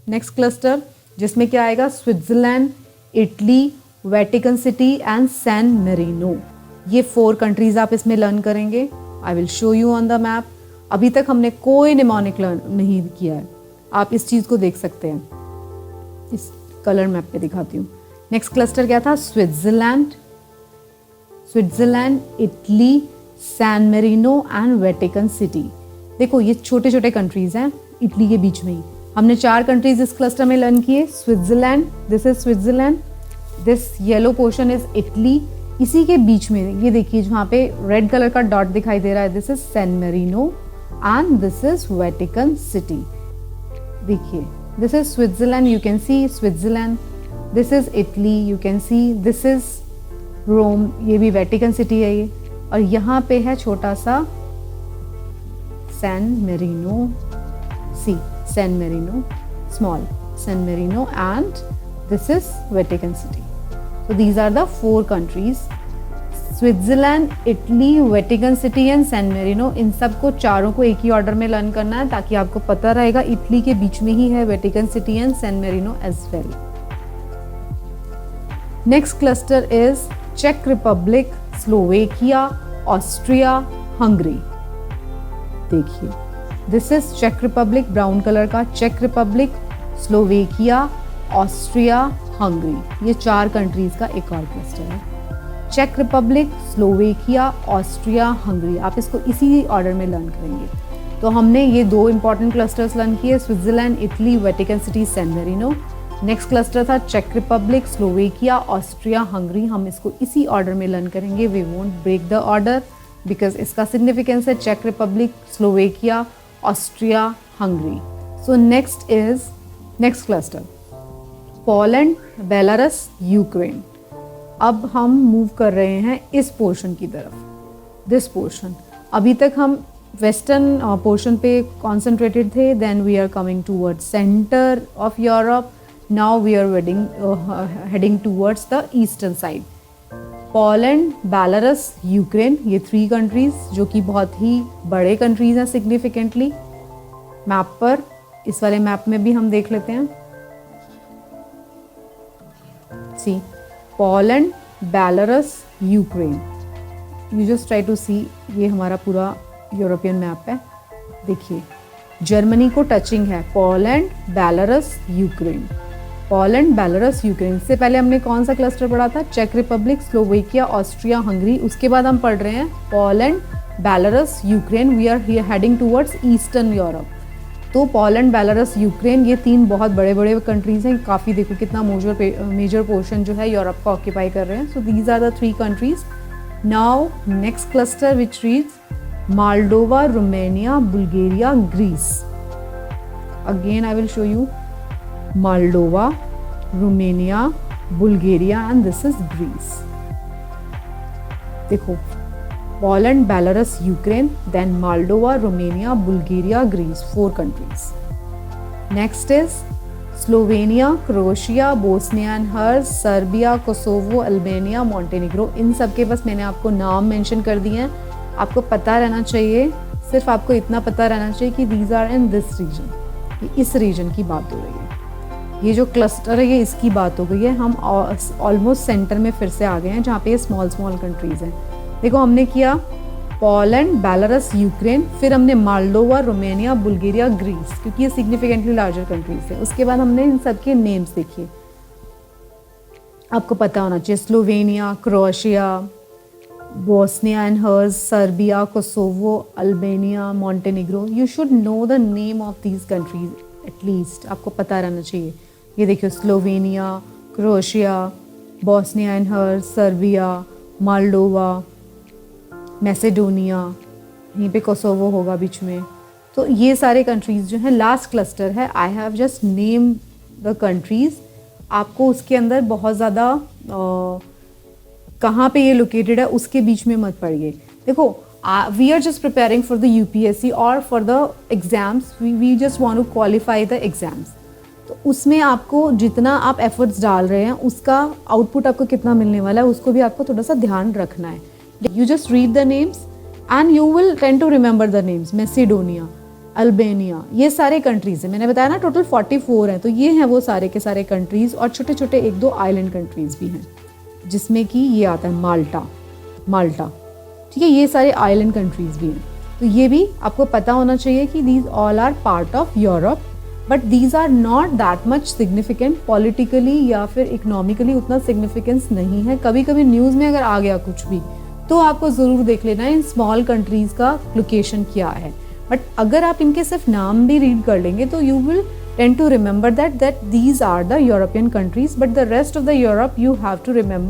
Next cluster जिसमें क्या आएगा, Switzerland, Italy, Vatican City and San Marino. ये 4 कंट्रीज आप इसमें लर्न करेंगे। I will show you on the map. अभी तक हमने कोई निमोनिक लर्न नहीं किया है, आप इस चीज़ को देख सकते हैं, इस कलर मैप पे दिखाती हूँ। नेक्स्ट क्लस्टर क्या था, Switzerland, Italy, San Marino and Vatican City. देखो ये छोटे छोटे कंट्रीज हैं इटली के बीच में ही। हमने 4 कंट्रीज इस क्लस्टर में लर्न किए। Switzerland, this is Switzerland, this yellow portion is Italy, इसी के बीच में ये देखिए जहाँ पे रेड कलर का डॉट दिखाई दे रहा है, this is San Marino and this is Vatican City. देखिए this is Switzerland, you can see Switzerland, this is Italy, you can see this is Rome, ये भी वेटिकन सिटी है ये, और यहाँ पे है छोटा सा San Marino, see San Marino, small San Marino and this is Vatican City. So these are the 4 countries, Switzerland, Italy, Vatican City and San Marino. इन सब को चारों को एक ही ऑर्डर में लर्न करना है ताकि आपको पता रहेगा इटली के बीच में ही है Vatican City and San Marino as well. Next cluster is चेक रिपब्लिक, स्लोवेकिया, ऑस्ट्रिया, हंगरी। देखिए दिस इज चेक रिपब्लिक, ब्राउन कलर का चेक रिपब्लिक, स्लोवेकिया, ऑस्ट्रिया, हंगरी, ये 4 कंट्रीज का एक और क्लस्टर है। चेक रिपब्लिक, स्लोवेकिया, ऑस्ट्रिया, हंगरी, आप इसको इसी ऑर्डर में लर्न करेंगे। तो हमने ये 2 इंपॉर्टेंट क्लस्टर्स लर्न किए, Switzerland, Italy, Vatican City, San Marino. Next cluster था चेक रिपब्लिक, स्लोवेकिया, ऑस्ट्रिया, हंगरी, हम इसको इसी ऑर्डर में लर्न करेंगे। We won't break the order because इसका सिग्निफिकेंस है चेक Republic, Slovakia, Austria, Hungary. So next cluster Poland, Belarus, Ukraine. अब हम मूव कर रहे हैं इस पोर्शन की तरफ, दिस पोर्शन। अभी तक हम वेस्टर्न पोर्शन पे कॉन्सेंट्रेटेड थे, then we are coming towards centre of Europe, now we are heading towards the eastern side. Poland, Belarus, Ukraine, ये 3 कंट्रीज जो कि बहुत ही बड़े कंट्रीज हैं सिग्निफिकेंटली। मैप पर, इस वाले मैप में भी हम देख लेते हैं। See Poland, Belarus, Ukraine, you just try to see, ये हमारा पूरा यूरोपियन मैप है। देखिए जर्मनी को टचिंग है Poland, Belarus, Ukraine, Poland, Belarus, Ukraine. इससे पहले हमने कौन सा क्लस्टर पढ़ा था, चेक रिपब्लिक, स्लोवेकिया, ऑस्ट्रिया, हंगरी। उसके बाद हम पढ़ रहे हैं Poland, Belarus, Ukraine, we are heading towards eastern Europe. तो पोलैंड, बेलारस, यूक्रेन, ये 3 बहुत बड़े बड़े कंट्रीज हैं, काफ़ी देखो कितना मेजर पोर्शन जो है यूरोप का ऑक्यूपाई कर रहे हैं। So these are the 3 countries. Now next cluster which reads Moldova, Romania, Bulgaria, Greece. Again I will show you Moldova, Romania, Bulgaria and this is Greece. देखो Poland, Belarus, Ukraine, then Moldova, Romania, Bulgaria, Greece, 4 countries. Next is Slovenia, Croatia, Bosnia and Herz, Serbia, Kosovo, Albania, Montenegro. इन सब के बस मैंने आपको नाम mention कर दिए हैं, आपको पता रहना चाहिए, सिर्फ आपको इतना पता रहना चाहिए कि these are in this region, इस रीजन की बात हो रही है। ये जो क्लस्टर है ये इसकी बात हो गई है। हम ऑलमोस्ट सेंटर में फिर से आ गए हैं जहाँ पे ये स्मॉल कंट्रीज हैं। देखो हमने किया पोलैंड, बेलारस, यूक्रेन, फिर हमने मोल्डोवा, रोमानिया, बुल्गारिया, ग्रीस, क्योंकि ये सिग्निफिकेंटली लार्जर कंट्रीज है। उसके बाद हमने इन सब के नेम्स देखिए, आपको पता होना चाहिए, Slovenia, Croatia, Bosnia and Herz, Serbia, Kosovo, Albania, Montenegro. You should know the name of these countries at least, आपको पता रहना चाहिए। ये देखिए Slovenia, Croatia, Bosnia and Herz, Serbia, Moldova, Macedonia, यहीं पे कोसोवो होगा बीच में। तो ये सारे कंट्रीज़ जो हैं, लास्ट क्लस्टर है, I have just name the countries. आपको उसके अंदर बहुत ज़्यादा कहाँ पे ये लोकेटेड है उसके बीच में मत पड़िए। देखो we are just preparing for the UPSC और for the exams, we just want to qualify the exams. तो उसमें आपको जितना आप एफर्ट्स डाल रहे हैं उसका आउटपुट आपको कितना मिलने वाला है उसको भी आपको थोड़ा सा ध्यान रखना है। You just read the names and you will tend to remember the names. Macedonia, Albania, ये सारे कंट्रीज़ हैं। मैंने बताया ना टोटल 44 हैं, तो ये हैं वो सारे के सारे कंट्रीज़, और छोटे छोटे 1-2 आइलैंड कंट्रीज़ भी हैं, जिसमें कि ये आता है माल्टा, ठीक है, ये सारे आइलैंड कंट्रीज़ भी हैं। तो ये भी आपको पता होना चाहिए कि these all are part of Europe, but these are not that much significant politically या फिर इकोनॉमिकली, उतना सिग्निफिकेंस नहीं है। कभी कभी न्यूज़ में अगर आ गया कुछ भी तो आपको ज़रूर देख लेना है इन स्मॉल कंट्रीज़ का लोकेशन क्या है, बट अगर आप इनके सिर्फ नाम भी रीड कर लेंगे तो you will tend to remember that these are the European countries, but the rest of the Europe you have to remember